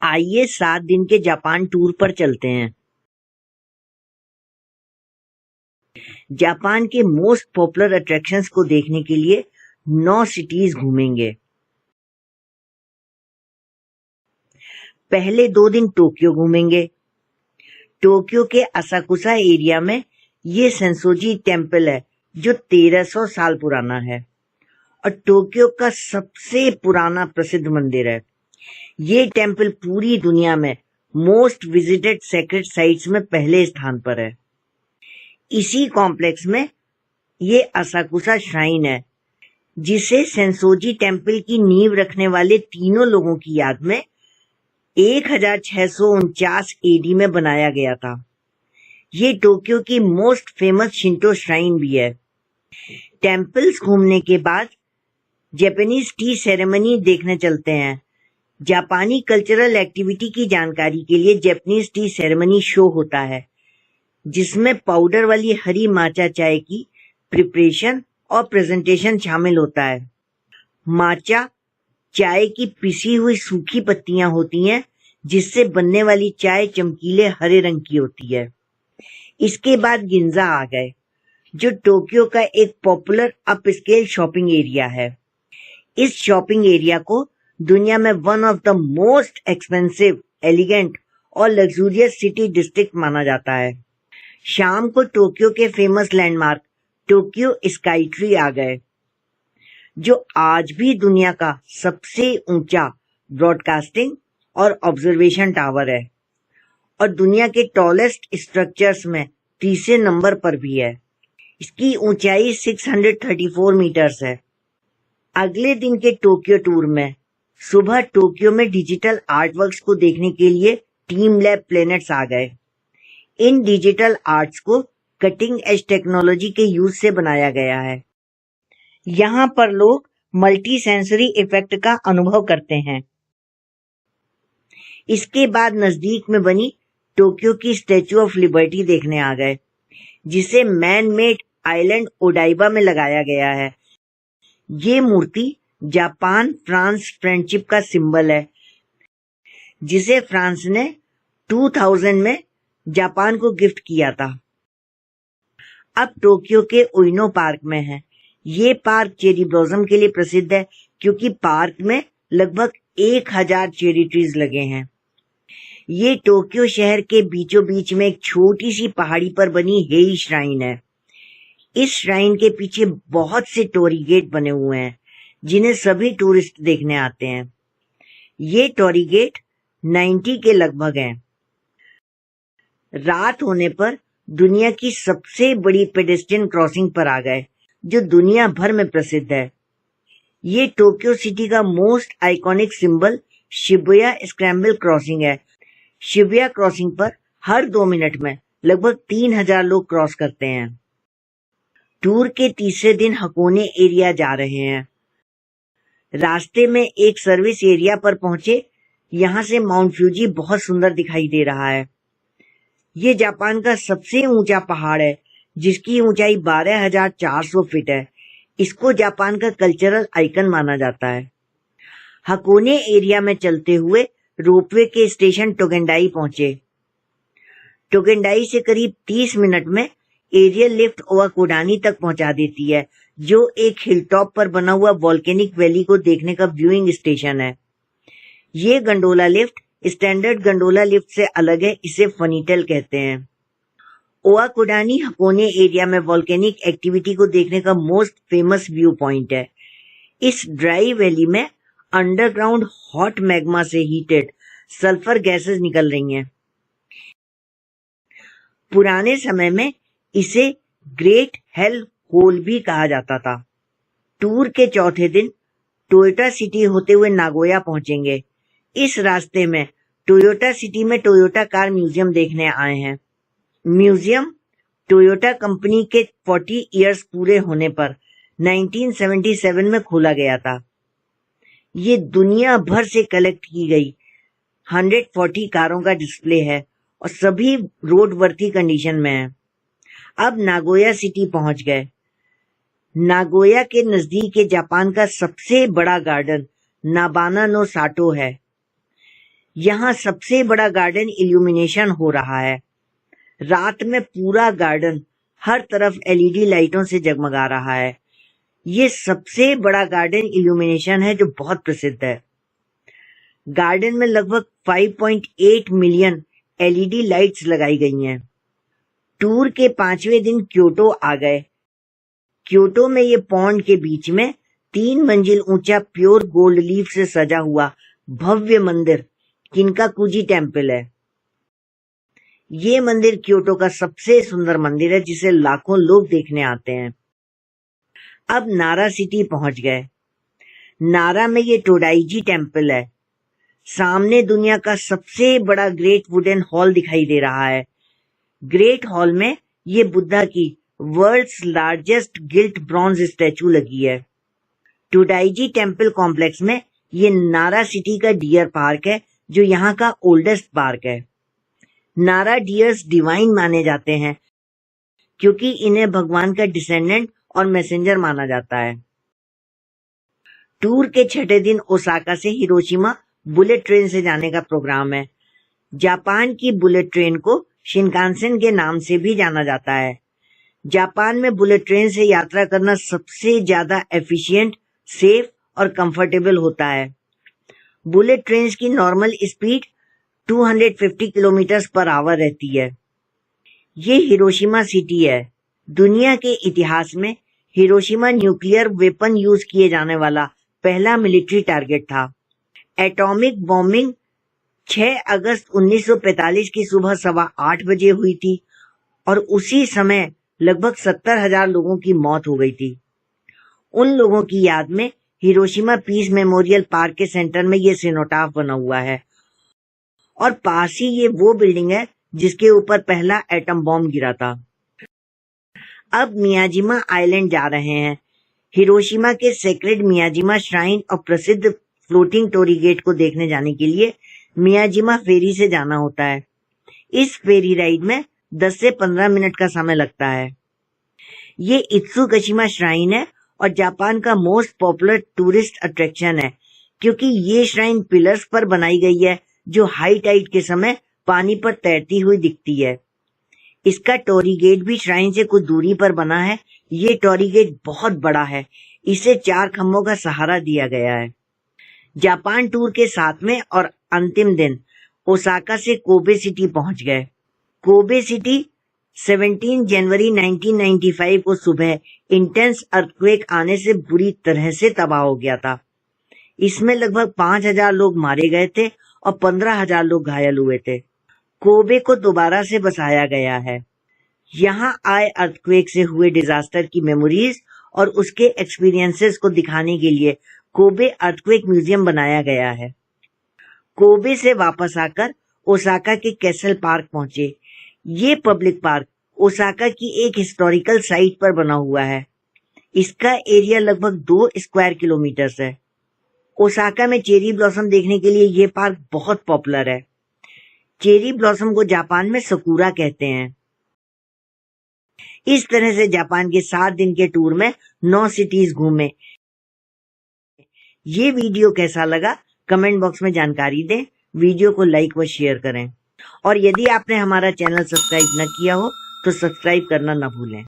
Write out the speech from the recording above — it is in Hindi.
आइए 7 दिन के जापान टूर पर चलते हैं। जापान के मोस्ट पॉपुलर अट्रैक्शंस को देखने के लिए 9 सिटीज घूमेंगे। पहले 2 दिन टोक्यो घूमेंगे। टोक्यो के असाकुसा एरिया में ये सेंसोजी टेम्पल है जो 1300 साल पुराना है और टोक्यो का सबसे पुराना प्रसिद्ध मंदिर है। ये टेम्पल पूरी दुनिया में मोस्ट विजिटेड सेक्रेड साइट्स में पहले स्थान पर है। इसी कॉम्प्लेक्स में ये असाकुसा श्राइन है जिसे सेंसोजी टेम्पल की नींव रखने वाले तीनों लोगों की याद में 1649 एडी में बनाया गया था। ये टोक्यो की मोस्ट फेमस शिंटो श्राइन भी है। टेम्पल्स घूमने के बाद जापानीज टी सेरेमनी देखने चलते हैं। जापानी कल्चरल एक्टिविटी की जानकारी के लिए जापानीज टी सेरेमनी शो होता है जिसमें पाउडर वाली हरी माचा चाय की प्रिपरेशन और प्रेजेंटेशन शामिल होता है। माचा चाय की पिसी हुई सूखी पत्तियां होती हैं जिससे बनने वाली चाय चमकीले हरे रंग की होती है। इसके बाद गिंजा आ गए जो टोक्यो का एक popular upscale shopping area है। इस शॉपिंग एरिया को दुनिया में one of the most expensive, elegant और लग्जूरियस सिटी डिस्ट्रिक्ट माना जाता है। शाम को टोक्यो के famous landmark Tokyo Skytree आ गए जो आज भी दुनिया का सबसे ऊंचा ब्रॉडकास्टिंग और ऑब्जर्वेशन टावर है और दुनिया के टॉलेस्ट स्ट्रक्चर्स में तीसरे नंबर पर भी है। इसकी ऊंचाई 634 मीटर्स है। अगले दिन के टोक्यो टूर में सुबह टोक्यो में डिजिटल आर्टवर्क्स को देखने के लिए टीम लैब प्लैनेट्स आ गए। इन डिजिटल आर्ट्स को कटिंग एज टेक्नोलॉजी के यूज से बनाया गया है। यहाँ पर लोग मल्टी सेंसरी इफेक्ट का अनुभव करते हैं। इसके बाद नजदीक में बनी टोक्यो की स्टैच्यू ऑफ लिबर्टी देखने आ गए जिसे मैन मेड आइलैंड ओडाइबा में लगाया गया है। ये मूर्ति जापान फ्रांस फ्रेंडशिप का सिंबल है जिसे फ्रांस ने 2000 में जापान को गिफ्ट किया था। अब टोक्यो के उइनो पार्क में है। ये पार्क चेरी ब्लॉसम के लिए प्रसिद्ध है क्योंकि पार्क में लगभग 1000 चेरी ट्रीज लगे हैं। ये टोक्यो शहर के बीचों बीच में एक छोटी सी पहाड़ी पर बनी हेई श्राइन है। इस श्राइन के पीछे बहुत से टोरी गेट बने हुए हैं जिन्हें सभी टूरिस्ट देखने आते हैं। ये टोरी गेट 90 के लगभग हैं। रात होने पर दुनिया की सबसे बड़ी पेडेस्ट्रियन क्रॉसिंग पर आ गए जो दुनिया भर में प्रसिद्ध है। ये टोक्यो सिटी का most iconic symbol Shibuya scramble crossing है। शिबुया क्रॉसिंग पर हर 2 मिनट में लगभग 3000 लोग क्रॉस करते हैं। टूर के तीसरे दिन हकोने एरिया जा रहे हैं। रास्ते में एक सर्विस एरिया पर पहुंचे। यहाँ से माउंट फ्यूजी बहुत सुंदर दिखाई दे रहा है। ये जापान का सबसे ऊंचा पहाड़ है जिसकी ऊंचाई 12400 फीट है। इसको जापान का कल्चरल आइकन माना जाता है। हकोने एरिया में चलते हुए रोपवे के स्टेशन टोगेंडाई पहुंचे। टोगेंडाई से करीब 30 मिनट में एरियल लिफ्ट ओवाकोडानी तक पहुंचा देती है जो एक हिलटॉप पर बना हुआ वॉल्केनिक वैली को देखने का व्यूइंग स्टेशन है। ये gondola lift standard gondola lift से अलग है, इसे फनीटेल कहते हैं। ओवाकोडानी हकोने एरिया में वॉल्केनिक एक्टिविटी को देखने का मोस्ट फेमस व्यू पॉइंट है। इस ड्राई वैली में अंडरग्राउंड हॉट मैग्मा से हीटेड सल्फर गैसेस निकल रही हैं। पुराने समय में इसे ग्रेट हेल होल भी कहा जाता था। टूर के चौथे दिन टोयोटा सिटी होते हुए नागोया पहुंचेंगे। इस रास्ते में टोयोटा सिटी में टोयोटा कार म्यूजियम देखने आए हैं। म्यूजियम टोयोटा कंपनी के 40 इयर्स पूरे होने पर 1977 में खोला गया था। ये दुनिया भर से कलेक्ट की गई 140 कारों का डिस्प्ले है और सभी रोड वर्दी कंडीशन में है। अब नागोया सिटी पहुंच गए। नागोया के नजदीक के जापान का सबसे बड़ा गार्डन नाबाना नो साटो है। यहाँ सबसे बड़ा गार्डन इल्यूमिनेशन हो रहा है। रात में पूरा गार्डन हर तरफ एलईडी लाइटों से जगमगा रहा है। ये सबसे बड़ा गार्डन इल्यूमिनेशन है जो बहुत प्रसिद्ध है। गार्डन में लगभग 5.8 मिलियन एलईडी लाइट्स लगाई गई हैं। टूर के 5वें दिन क्योटो आ गए। क्योटो में ये पॉन्ड के बीच में 3 मंजिल ऊंचा प्योर गोल्ड लीफ से सजा हुआ भव्य मंदिर किनकाकुजी टेम्पल है। ये मंदिर क्योटो का सबसे सुंदर मंदिर है जिसे लाखों लोग देखने आते हैं। अब नारा सिटी पहुंच गए। नारा में ये टोडाइजी टेम्पल है। सामने दुनिया का सबसे बड़ा ग्रेट वुडन हॉल दिखाई दे रहा है। ग्रेट हॉल में ये बुद्धा की world's largest gilt bronze statue लगी है। टोडाइजी टेम्पल कॉम्प्लेक्स में ये नारा सिटी का डियर पार्क है जो यहाँ का ओल्डेस्ट पार्क है। नारा डियर्स डिवाइन माने जाते हैं क्योंकि इन्हें भगवान का डिसेंडेंट और मैसेंजर माना जाता है। टूर के 6ठे दिन ओसाका से हिरोशिमा बुलेट ट्रेन से जाने का प्रोग्राम है। जापान की बुलेट ट्रेन को शिनकानसेन के नाम से भी जाना जाता है। जापान में बुलेट ट्रेन से यात्रा करना सबसे ज्यादा एफिशिएंट, सेफ और कंफर्टेबल होता है। बुलेट ट्रेन की normal speed 250 kilometre per hour रहती है। ये हिरोशिमा सिटी है। दुनिया के इतिहास में हिरोशिमा न्यूक्लियर वेपन यूज किए जाने वाला पहला मिलिट्री टारगेट था। एटॉमिक बॉम्बिंग 6 अगस्त 1945 की सुबह 8:15 बजे हुई थी और उसी समय लगभग 70,000 लोगों की मौत हो गई थी। उन लोगों की याद में हिरोशिमा पीस मेमोरियल पार्क के सेंटर में ये सिनोटाफ बना हुआ है और पास ही ये वो बिल्डिंग है जिसके ऊपर पहला एटम बॉम्ब गिरा था। अब मियाजिमा आइलैंड जा रहे हैं। हिरोशिमा के सेक्रेड मियाजिमा श्राइन और प्रसिद्ध फ्लोटिंग टोरी गेट को देखने जाने के लिए मियाजिमा फेरी से जाना होता है। इस फेरी राइड में 10 से 15 मिनट का समय लगता है। ये इत्सुकशिमा श्राइन है और जापान का मोस्ट पॉपुलर टूरिस्ट अट्रैक्शन है क्योंकि ये श्राइन पिलर्स पर बनाई गई है जो हाई टाइड के समय पानी पर तैरती हुई दिखती है। इसका टोरी गेट भी श्राइन से कुछ दूरी पर बना है। ये टोरी गेट बहुत बड़ा है। इसे 4 खंभों का सहारा दिया गया है। जापान टूर के 7वें और अंतिम दिन ओसाका से कोबे सिटी पहुंच गए। कोबे सिटी 17 जनवरी 1995 को सुबह इंटेंस अर्थक्वेक आने से बुरी तरह से तबाह हो गया था। इसमें लगभग 5,000 लोग मारे गए थे और 15,000 लोग घायल हुए थे। कोबे को दोबारा से बसाया गया है। यहाँ आए अर्थक्वेक से हुए डिजास्टर की मेमोरीज और उसके एक्सपीरियंसेस को दिखाने के लिए कोबे अर्थक्वेक म्यूजियम बनाया गया है। कोबे से वापस आकर ओसाका के कैसल पार्क पहुंचे। ये पब्लिक पार्क ओसाका की एक हिस्टोरिकल साइट पर बना हुआ है। इसका एरिया लगभग 2 स्क्वायर किलोमीटर है। ओसाका में चेरी ब्लॉसम देखने के लिए ये पार्क बहुत पॉपुलर है। चेरी ब्लॉसम को जापान में सकुरा कहते हैं। इस तरह से जापान के 7 दिन के टूर में 9 सिटीज घूमे। ये वीडियो कैसा लगा कमेंट बॉक्स में जानकारी दें। वीडियो को लाइक व शेयर करें और यदि आपने हमारा चैनल सब्सक्राइब न किया हो तो सब्सक्राइब करना न भूलें।